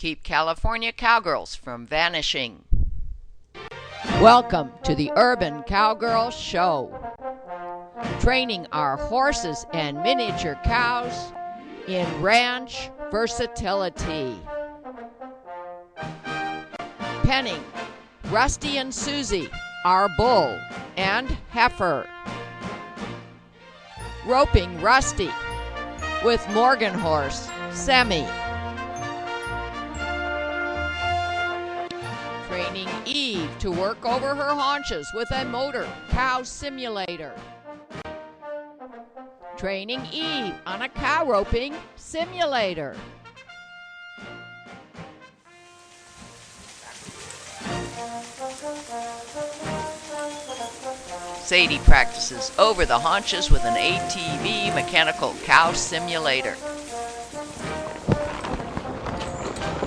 keep California cowgirls from vanishing. Welcome to the Urban Cowgirl Show, training our horses and miniature cows in ranch versatility. Penning Rusty and Susie, our bull and heifer. Roping Rusty with Morgan horse Semi. Training Eve to work over her haunches with a motor cow simulator. Training Eve on a cow roping simulator. Sadie practices over the haunches with an ATV mechanical cow simulator.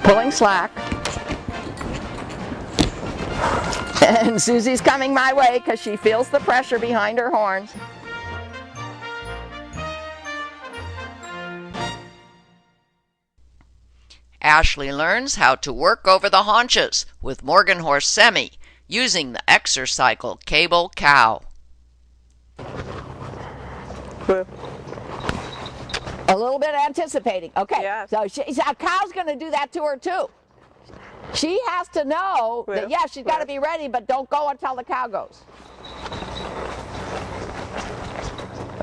Pulling slack. And Susie's coming my way because she feels the pressure behind her horns. Ashley learns how to work over the haunches with Morgan horse Semi using the Exercycle Cable Cow. A little bit anticipating. Okay, yeah. So a cow's going to do that to her too. She has to know that, yeah, she's got to be ready, but don't go until the cow goes.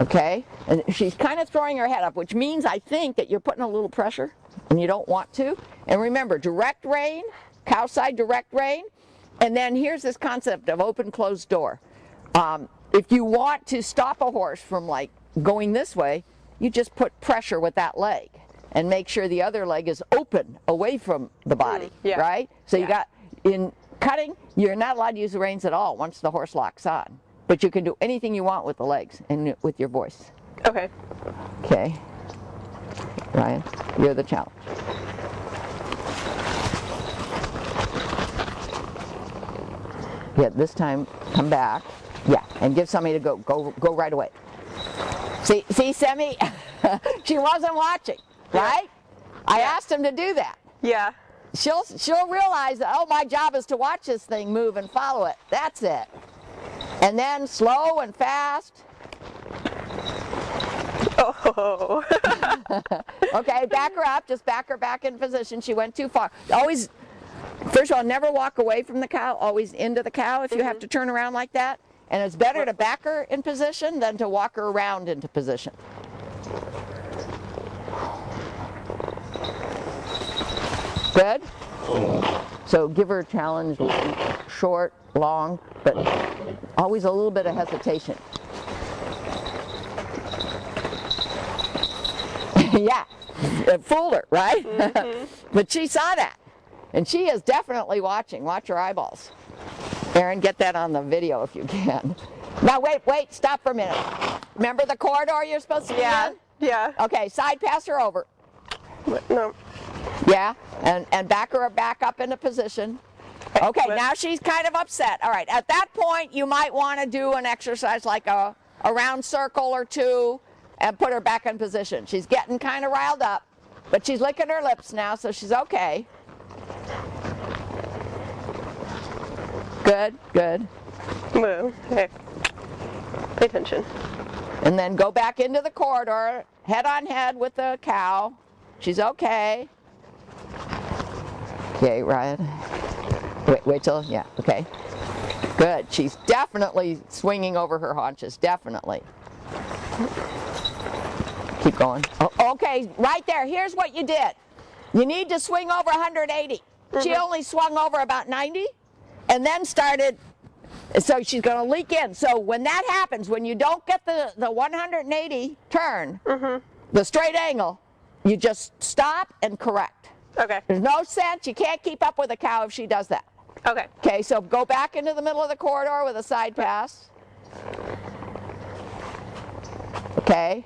Okay, and she's kind of throwing her head up, which means I think that you're putting a little pressure and you don't want to. And remember, direct rein, cow side direct rein, and then here's this concept of open closed door. If you want to stop a horse from like going this way, you just put pressure with that leg and make sure the other leg is open away from the body, right? So you got, in cutting, you're not allowed to use the reins at all once the horse locks on. But you can do anything you want with the legs and with your voice. Okay. Okay. Ryan, you're the challenge. Yeah, this time come back. Yeah, and give somebody to go right away. See, Semi, she wasn't watching, right? I asked him to do that. Yeah. She'll realize that, oh, my job is to watch this thing move and follow it. That's it. And then slow and fast. Oh. Okay, back her up. Just back her back in position. She went too far. Always, first of all, never walk away from the cow. Always into the cow if you have to turn around like that. And it's better to back her in position than to walk her around into position. Good? So give her a challenge, short, long, but always a little bit of hesitation. Yeah, it fooled her, right? But she saw that. And she is definitely watching. Watch her eyeballs. Aaron, get that on the video if you can. Now wait, stop for a minute. Remember the corridor you're supposed to be in? Yeah. Okay, side pass her over. No. Yeah, and back her back up into position. Okay, now she's kind of upset. All right, at that point you might want to do an exercise like a round circle or two and put her back in position. She's getting kind of riled up, but she's licking her lips now, so she's okay. Good, good. Well, okay. Pay attention. And then go back into the corridor, head on head with the cow. She's okay. Okay, Ryan. Wait till, yeah, okay. Good. She's definitely swinging over her haunches, definitely. Keep going. Oh, okay, right there. Here's what you did. You need to swing over 180. She only swung over about 90 and then started, so she's going to leak in. So when that happens, when you don't get the 180 turn, the straight angle, you just stop and correct. Okay. There's no sense. You can't keep up with a cow if she does that. Okay. Okay, so go back into the middle of the corridor with a side pass. Okay.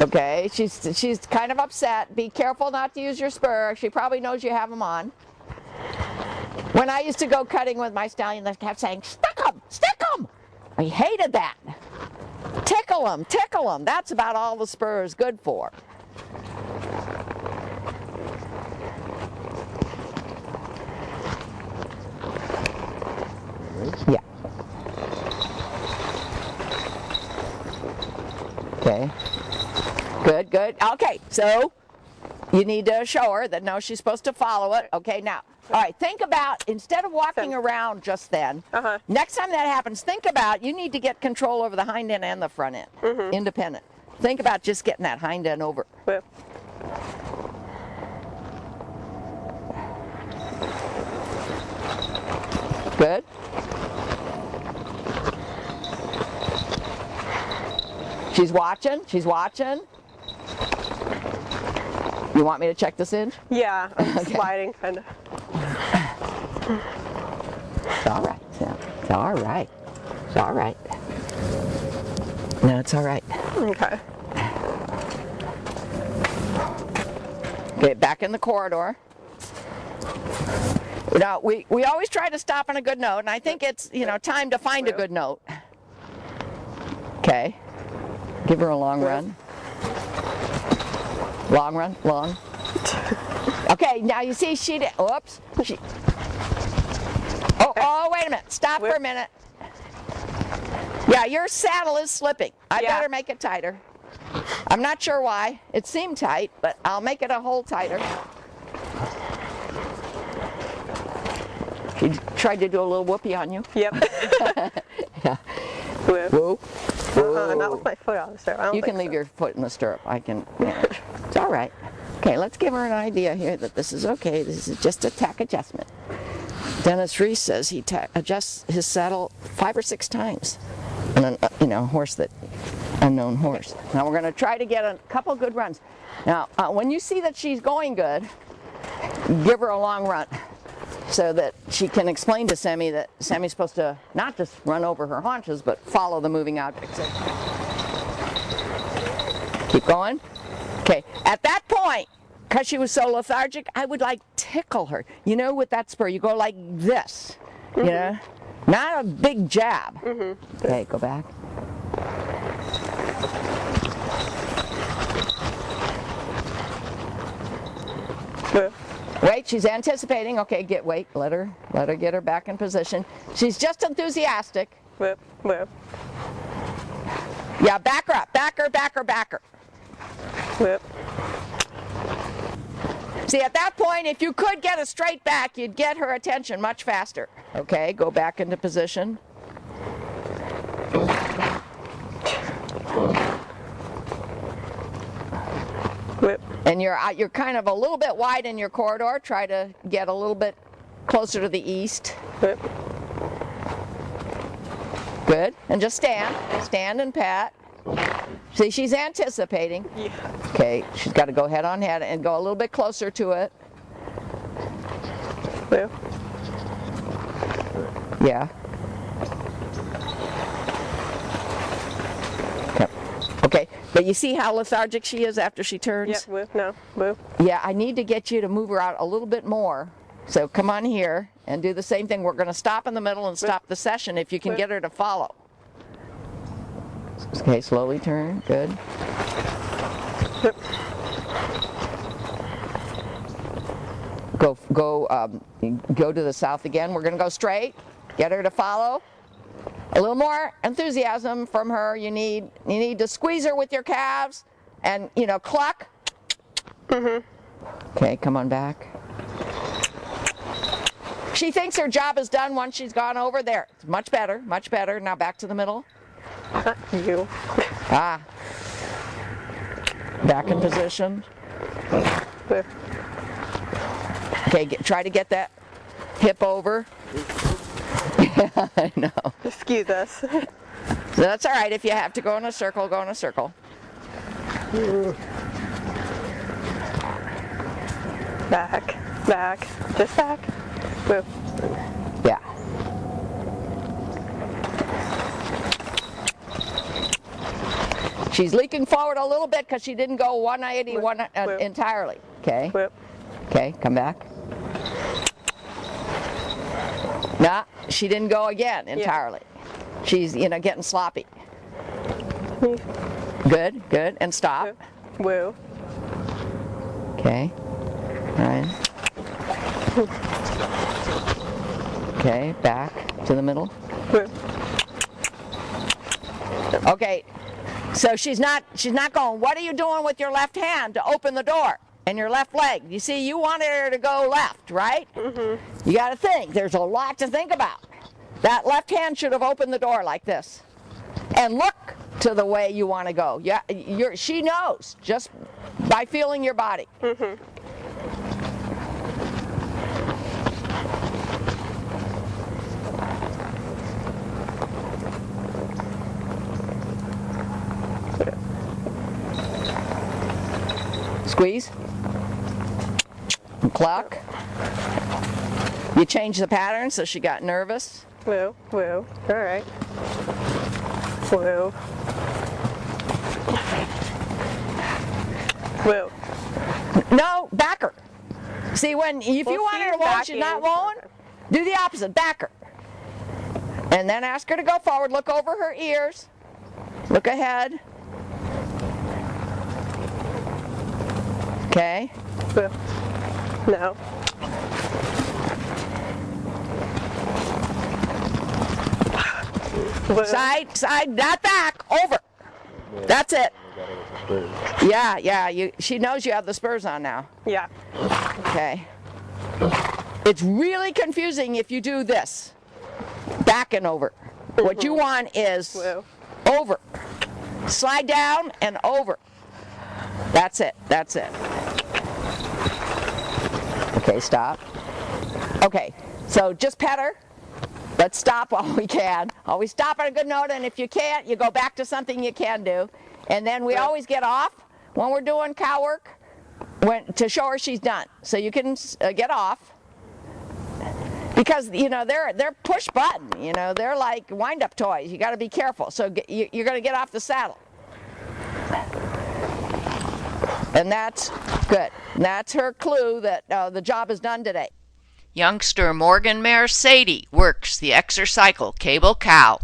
Okay, she's kind of upset. Be careful not to use your spur. She probably knows you have them on. When I used to go cutting with my stallion, they kept saying, stick 'em, stick 'em. I hated that. Tickle 'em, tickle 'em. That's about all the spur is good for. Okay. Good, good. Okay, so you need to show her that no, she's supposed to follow it. Okay, now, all right, think about, instead of walking around just then, next time that happens, think about, you need to get control over the hind end and the front end, independent. Think about just getting that hind end over. Whip. Good. She's watching, she's watching. You want me to check this in? Yeah, I'm sliding kind of. It's all right, Sam. It's all right. It's all right. No, it's all right. Okay. Okay, back in the corridor. Now, we always try to stop on a good note, and I think it's, you know, time to find a good note. Okay. Give her a long run. Long run, long. Okay, now you see she did, oops. Oh, wait a minute. Stop for a minute. Yeah, your saddle is slipping. I better make it tighter. I'm not sure why. It seemed tight, but I'll make it a hole tighter. She tried to do a little whoopee on you. Yep. Yeah. Whip. Whoa. Not with my foot on the stirrup. You can leave your foot in the stirrup. I can manage. It's all right. Okay, let's give her an idea here that this is okay. This is just a tack adjustment. Dennis Reese says he adjusts his saddle 5 or 6 times on a horse that unknown horse. Now we're going to try to get a couple good runs. Now, when you see that she's going good, give her a long run so that she can explain to Sammy that Sammy's supposed to not just run over her haunches, but follow the moving objects. Keep going. Okay, at that point, because she was so lethargic, I would like tickle her. You know, with that spur, you go like this, you know? Not a big jab. Okay, go back. Wait, she's anticipating. Okay, wait, let her get her back in position. She's just enthusiastic. Whip, whip. Yeah, back her up, back her. Whip. See, at that point, if you could get a straight back, you'd get her attention much faster. Okay, go back into position. Whip. And you're kind of a little bit wide in your corridor. Try to get a little bit closer to the east. Whip. Good. And just stand and pat. See, she's anticipating. Yeah. Okay, she's got to go head on head and go a little bit closer to it. Whip. Yeah. Okay, but you see how lethargic she is after she turns? Yep, whip, no, whip. Yeah, I need to get you to move her out a little bit more. So come on here and do the same thing. We're going to stop in the middle and stop the session if you can get her to follow. Okay, slowly turn. Good. Whip. Go to the south again. We're going to go straight. Get her to follow. A little more enthusiasm from her. You need to squeeze her with your calves and, cluck. Okay, come on back. She thinks her job is done once she's gone over there. It's much better, much better. Now back to the middle. Not you. Back in position. Whip. Okay, try to get that hip over. I know. Excuse us. So that's all right. If you have to go in a circle, go in a circle. Back, back, just back. Whip. Yeah. She's leaking forward a little bit because she didn't go 180 Whip. Entirely. Okay. Whip. Okay, come back. Nah, she didn't go again entirely. Yeah. She's, getting sloppy. Good, good, and stop. Whip. Okay. All right. Okay, back to the middle. Whip. Okay. So she's not going, what are you doing with your left hand to open the door? And your left leg. You see, you wanted her to go left, right? Mm-hmm. You got to think. There's a lot to think about. That left hand should have opened the door like this. And look to the way you want to go. Yeah, she knows just by feeling your body. Mm-hmm. Squeeze. Cluck. You changed the pattern so she got nervous. Woo, woo. All right. Woo. Woo. No, back her. See, if you want her to roll, she's not rolling, do the opposite, back her. And then ask her to go forward, look over her ears, look ahead. Okay. Woo. No. Woo. Side, not back, over. That's it. Yeah, she knows you have the spurs on now. Yeah. Okay. It's really confusing if you do this. Back and over. What you want is Woo. over. Slide down and over. That's it. Okay, stop. Okay, so just pet her. Let's stop while we can. Always stop at a good note, and if you can't, you go back to something you can do. And then we always get off when we're doing cow work to show her she's done. So you can get off. Because, they're push button, they're like wind-up toys. You got to be careful. So you're going to get off the saddle. And that's good. And that's her clue that the job is done today. Youngster Morgan Mare Sadie works the Exercycle Cable Cow.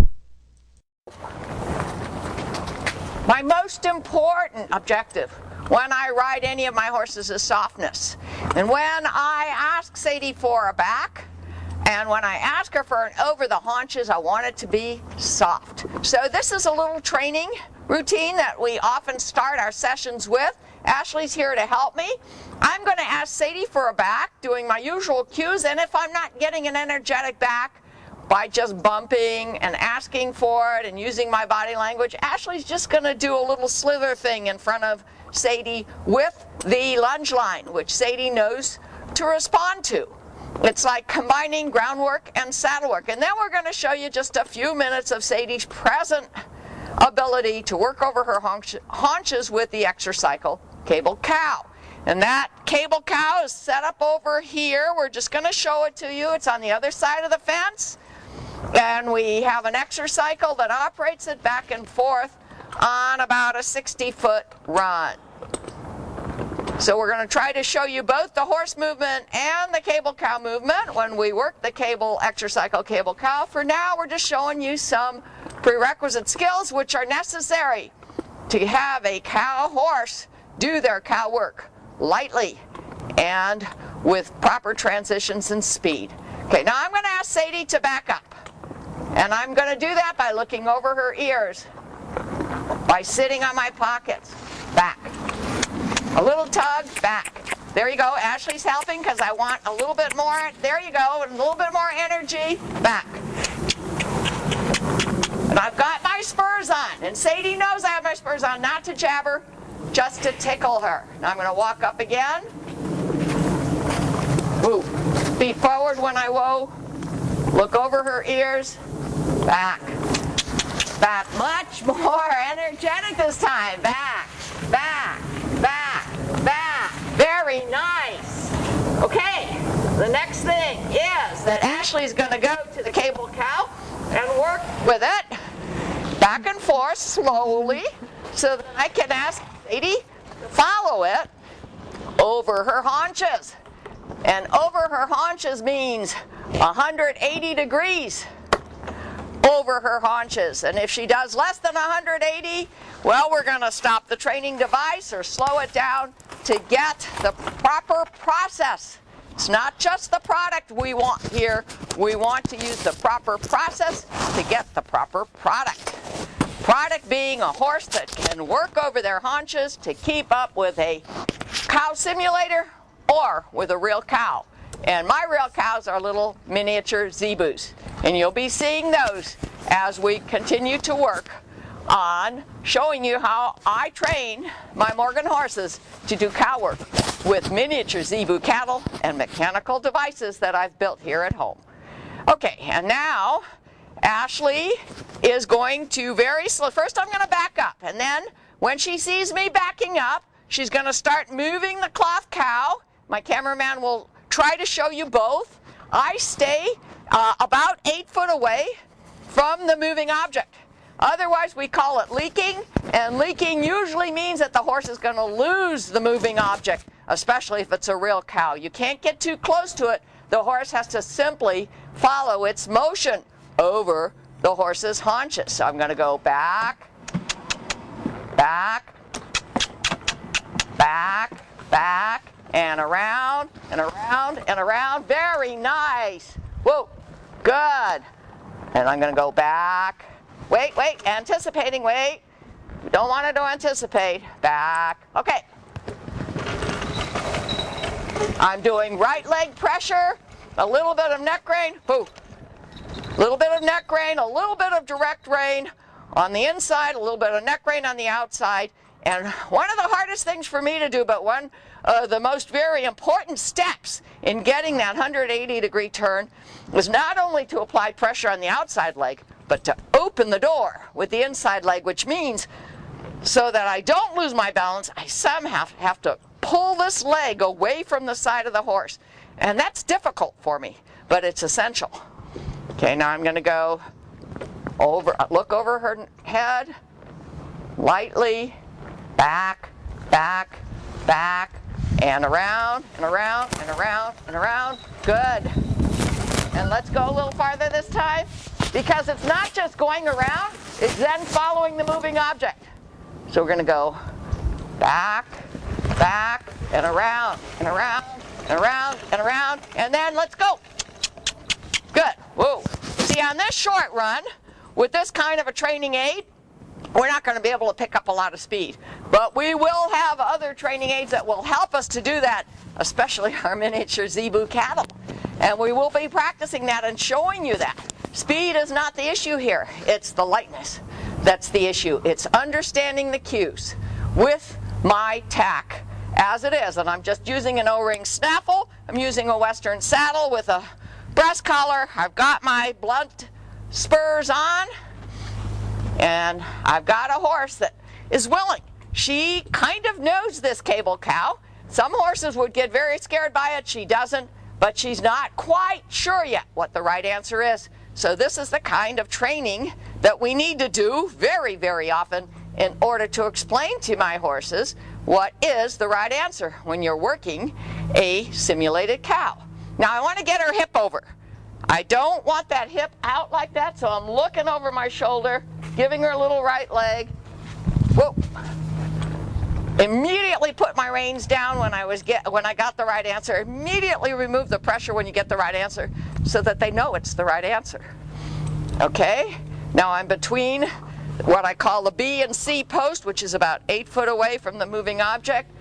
My most important objective when I ride any of my horses is softness. And when I ask Sadie for a back, and when I ask her for an over the haunches, I want it to be soft. So this is a little training routine that we often start our sessions with. Ashley's here to help me. I'm going to ask Sadie for a back, doing my usual cues, and if I'm not getting an energetic back by just bumping and asking for it and using my body language, Ashley's just going to do a little slither thing in front of Sadie with the lunge line, which Sadie knows to respond to. It's like combining groundwork and saddle work. And then we're going to show you just a few minutes of Sadie's present ability to work over her haunches with the Exercycle Cable Cow. And that cable cow is set up over here. We're just going to show it to you. It's on the other side of the fence. And we have an Exercycle that operates it back and forth on about a 60-foot run. So we're going to try to show you both the horse movement and the cable cow movement when we work the Exercycle Cable Cow. For now, we're just showing you some prerequisite skills which are necessary to have a cow horse do their cow work lightly and with proper transitions and speed. Okay, now I'm going to ask Sadie to back up. And I'm going to do that by looking over her ears, by sitting on my pockets. Back. A little tug, back. There you go. Ashley's helping because I want a little bit more. There you go. A little bit more energy. Back. And I've got my spurs on. And Sadie knows I have my spurs on, not to jab her, just to tickle her. Now I'm going to walk up again. Woo. Feet forward when I whoa. Look over her ears. Back. Back. Much more energetic this time. Back. Back. Back. Back. Very nice. Okay. The next thing is that Ashley's going to go to the cable cow and work with it back and forth slowly so that I can ask Sadie to follow it over her haunches. And over her haunches means 180 degrees over her haunches. And if she does less than 180, well, we're going to stop the training device or slow it down to get the proper process. It's not just the product we want here. We want to use the proper process to get the proper product. Product being a horse that can work over their haunches to keep up with a cow simulator or with a real cow. And my real cows are little miniature zebus. And you'll be seeing those as we continue to work on showing you how I train my Morgan horses to do cow work with miniature zebu cattle and mechanical devices that I've built here at home. Okay, and now Ashley is going to very slow. First I'm going to back up, and then when she sees me backing up, she's going to start moving the cloth cow. My cameraman will try to show you both. I stay about 8 foot away from the moving object. Otherwise, we call it leaking, and leaking usually means that the horse is going to lose the moving object, especially if it's a real cow. You can't get too close to it. The horse has to simply follow its motion over the horse's haunches. So I'm going to go back, back, back, back, and around, and around, and around. Very nice. Whoa, good. And I'm going to go back. Wait, wait, anticipating, wait. We don't want it to anticipate. Back. Okay. I'm doing right leg pressure, a little bit of neck rein, boo. A little bit of neck rein, a little bit of direct rein on the inside, a little bit of neck rein on the outside. And one of the hardest things for me to do, but one of the most very important steps in getting that 180-degree turn is not only to apply pressure on the outside leg, but to open the door with the inside leg, which means so that I don't lose my balance, I somehow have to pull this leg away from the side of the horse. And that's difficult for me, but it's essential. Okay, now I'm going to go over, look over her head, lightly, back, back, back, and around, and around, and around, and around. Good. And let's go a little farther this time, because it's not just going around, it's then following the moving object. So we're going to go back, back, and around, and around, and around, and around, and then let's go. Good. Whoa. See, on this short run, with this kind of a training aid, we're not going to be able to pick up a lot of speed. But we will have other training aids that will help us to do that, especially our miniature zebu cattle. And we will be practicing that and showing you that. Speed is not the issue here. It's the lightness that's the issue. It's understanding the cues with my tack as it is. And I'm just using an O-ring snaffle. I'm using a Western saddle with a breast collar. I've got my blunt spurs on. And I've got a horse that is willing. She kind of knows this cable cow. Some horses would get very scared by it. She doesn't, but she's not quite sure yet what the right answer is. So this is the kind of training that we need to do very, very often in order to explain to my horses what is the right answer when you're working a simulated cow. Now I want to get her hip over. I don't want that hip out like that, so I'm looking over my shoulder, giving her a little right leg. Whoa. Immediately put my reins down when I got the right answer. Immediately remove the pressure when you get the right answer so that they know it's the right answer. Okay? Now I'm between what I call the B and C post, which is about 8 foot away from the moving object.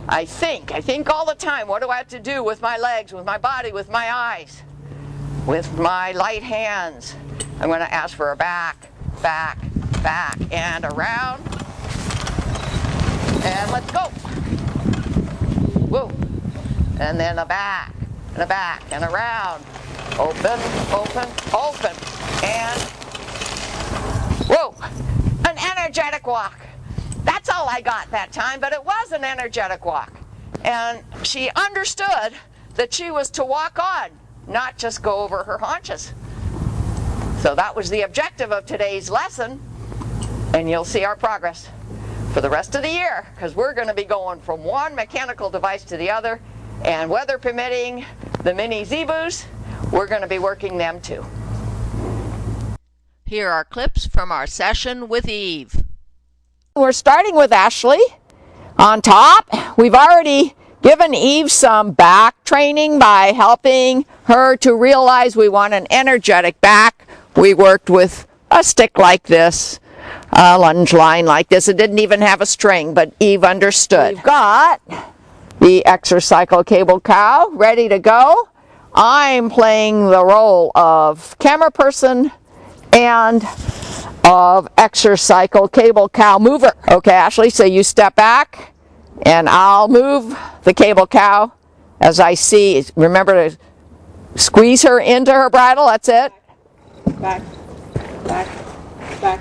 I think all the time, what do I have to do with my legs, with my body, with my eyes, with my light hands? I'm going to ask for a back, back, back, and around. And let's go. Whoa. And then a back, and a back, and around. Open, open, open. And whoa. An energetic walk. That's all I got that time, but it was an energetic walk. And she understood that she was to walk on, not just go over her haunches. So that was the objective of today's lesson, and you'll see our progress for the rest of the year, because we're going to be going from one mechanical device to the other, and weather permitting, the mini zebus, we're going to be working them too. Here are clips from our session with Eve. We're starting with Ashley on top. We've already given Eve some back training by helping her to realize we want an energetic back. We worked with a stick like this. lunge line like this. It didn't even have a string, but Eve understood. We've got the Exercycle Cable Cow ready to go. I'm playing the role of camera person and of Exercycle Cable Cow mover. Okay, Ashley, so you step back and I'll move the cable cow as I see. Remember to squeeze her into her bridle, that's it. Back, back, back.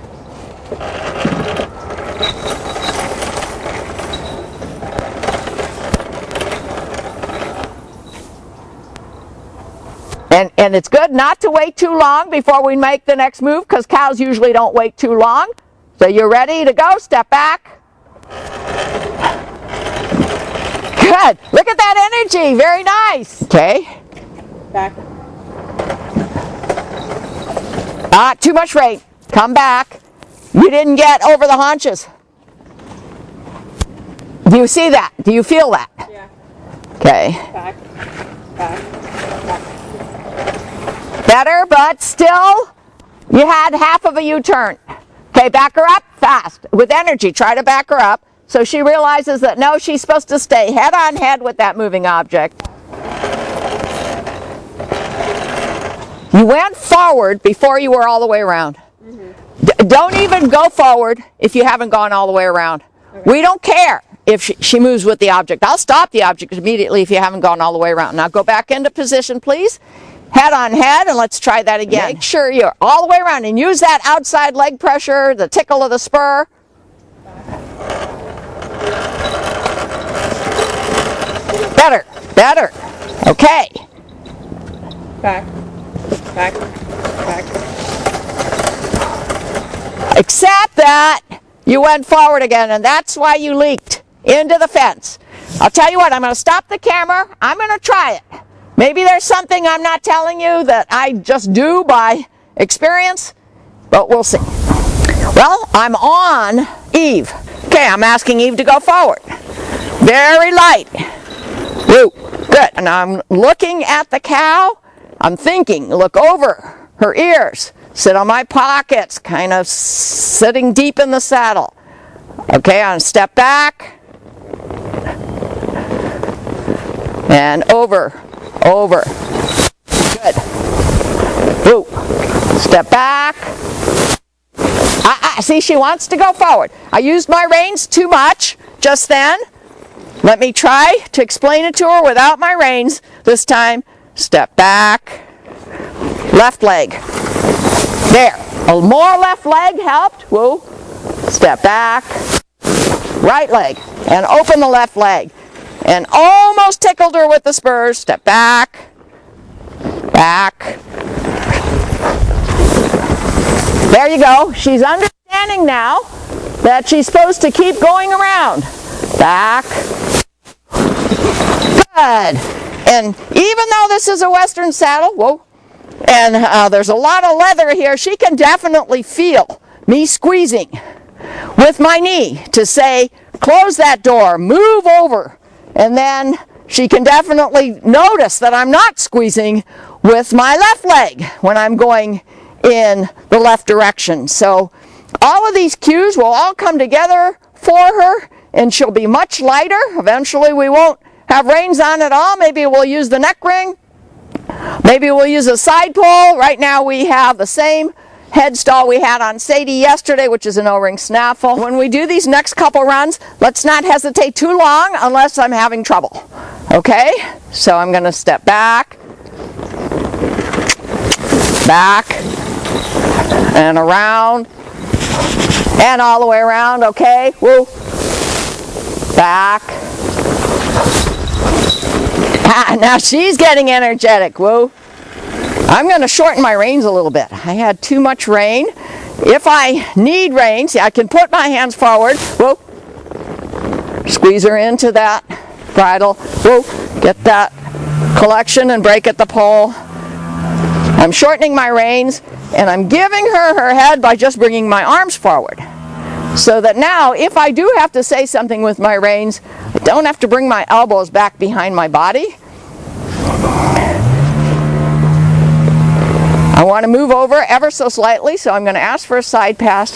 And it's good not to wait too long before we make the next move, because cows usually don't wait too long. So you're ready to go, step back. Good, look at that energy, very nice. Okay. Back. Too much rate, come back. You didn't get over the haunches. Do you see that? Do you feel that? Yeah. Okay. Back, back, back. Better, but still, you had half of a U-turn. Okay, back her up fast, with energy. Try to back her up so she realizes that no, she's supposed to stay head on head with that moving object. You went forward before you were all the way around. Don't even go forward if you haven't gone all the way around. Okay. We don't care if she moves with the object. I'll stop the object immediately if you haven't gone all the way around. Now go back into position, please. Head on head, and let's try that again. Make sure you're all the way around and use that outside leg pressure, the tickle of the spur. Better, better. Okay. Back, back, back. Except that you went forward again, and that's why you leaked into the fence. I'll tell you what, I'm going to stop the camera. I'm going to try it. Maybe there's something I'm not telling you that I just do by experience, but we'll see. Well, I'm on Eve. Okay, I'm asking Eve to go forward. Very light. Woo, good. And I'm looking at the cow. I'm thinking, look over her ears. Sit on my pockets, kind of sitting deep in the saddle. Okay, I'm step back. And over. Over. Good. Woo. Step back. See, she wants to go forward. I used my reins too much just then. Let me try to explain it to her without my reins this time. Step back. Left leg. There. A more left leg helped. Woo. Step back. Right leg. And open the left leg. And almost tickled her with the spurs. Step back. Back. There you go. She's understanding now that she's supposed to keep going around. Back. Good. And even though this is a Western saddle, whoa, and there's a lot of leather here, she can definitely feel me squeezing with my knee to say, close that door, move over. And then she can definitely notice that I'm not squeezing with my left leg when I'm going in the left direction. So all of these cues will all come together for her, and she'll be much lighter. Eventually we won't have reins on at all. Maybe we'll use the neck ring. Maybe we'll use a side pull. Right now we have the same head stall we had on Sadie yesterday, which is an O-ring snaffle. When we do these next couple runs, let's not hesitate too long unless I'm having trouble. Okay? So I'm going to step back, back, and around, and all the way around. Okay? Woo. Back. Now she's getting energetic. Woo. I'm going to shorten my reins a little bit. I had too much rein. If I need reins, I can put my hands forward. Whoa. Squeeze her into that bridle. Whoa. Get that collection and break at the pole. I'm shortening my reins, and I'm giving her her head by just bringing my arms forward. So that now, if I do have to say something with my reins, I don't have to bring my elbows back behind my body. I want to move over ever so slightly, so I'm going to ask for a side pass.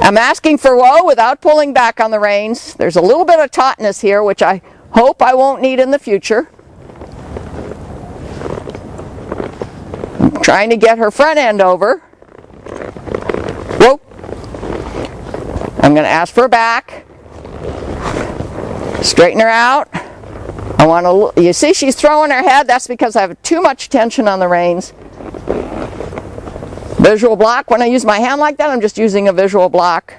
I'm asking for whoa without pulling back on the reins. There's a little bit of tautness here, which I hope I won't need in the future. I'm trying to get her front end over. Whoa. I'm going to ask for a back. Straighten her out. I want to, you see she's throwing her head. That's because I have too much tension on the reins. Visual block. When I use my hand like that, I'm just using a visual block.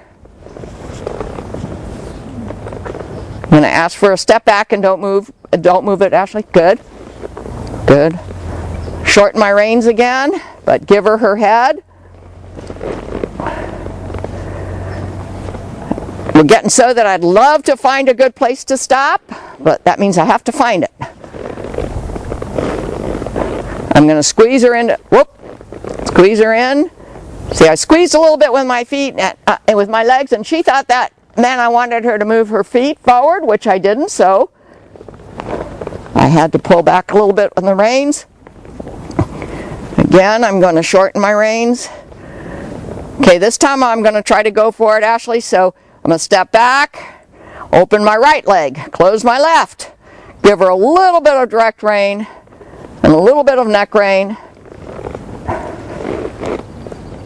I'm going to ask for a step back and don't move it, Ashley. Good. Good. Shorten my reins again, but give her her head. We're getting so that I'd love to find a good place to stop, but that means I have to find it. I'm going to squeeze her in. Whoop. Squeeze her in. See, I squeezed a little bit with my feet and with my legs, and she thought that meant I wanted her to move her feet forward, which I didn't, so I had to pull back a little bit on the reins. Again, I'm going to shorten my reins. Okay, this time I'm going to try to go for it, Ashley, so I'm going to step back, open my right leg, close my left, give her a little bit of direct rein and a little bit of neck rein.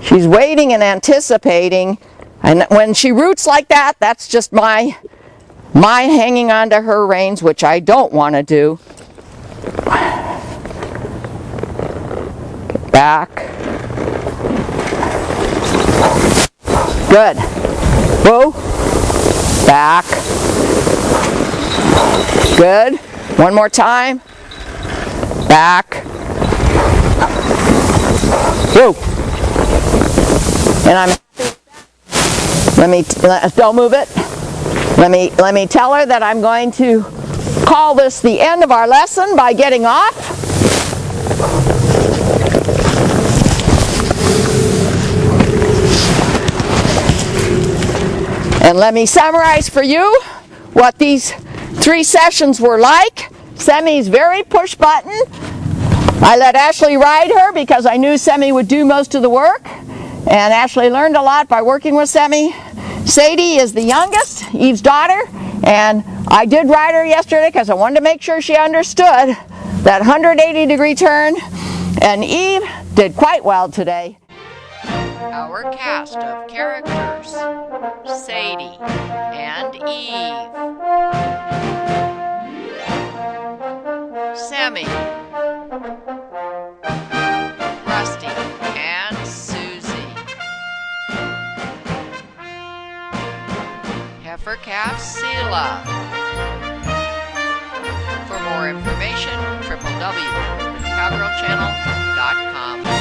She's waiting and anticipating, and when she roots like that, that's just my hanging on to her reins, which I don't want to do. Get back. Good. Whoa. Back. Good. One more time. Back. Whoa. And I'm don't move it. Let me tell her that I'm going to call this the end of our lesson by getting off. And let me summarize for you what these 3 sessions were like. Semi's very push button. I let Ashley ride her because I knew Semi would do most of the work. And Ashley learned a lot by working with Semi. Sadie is the youngest, Eve's daughter, and I did ride her yesterday because I wanted to make sure she understood that 180-degree turn, and Eve did quite well today. Our cast of characters: Sadie and Eve, Semi, Rusty, and Susie. Heifer calf Sela. For more information, www.cowgirlchannel.com.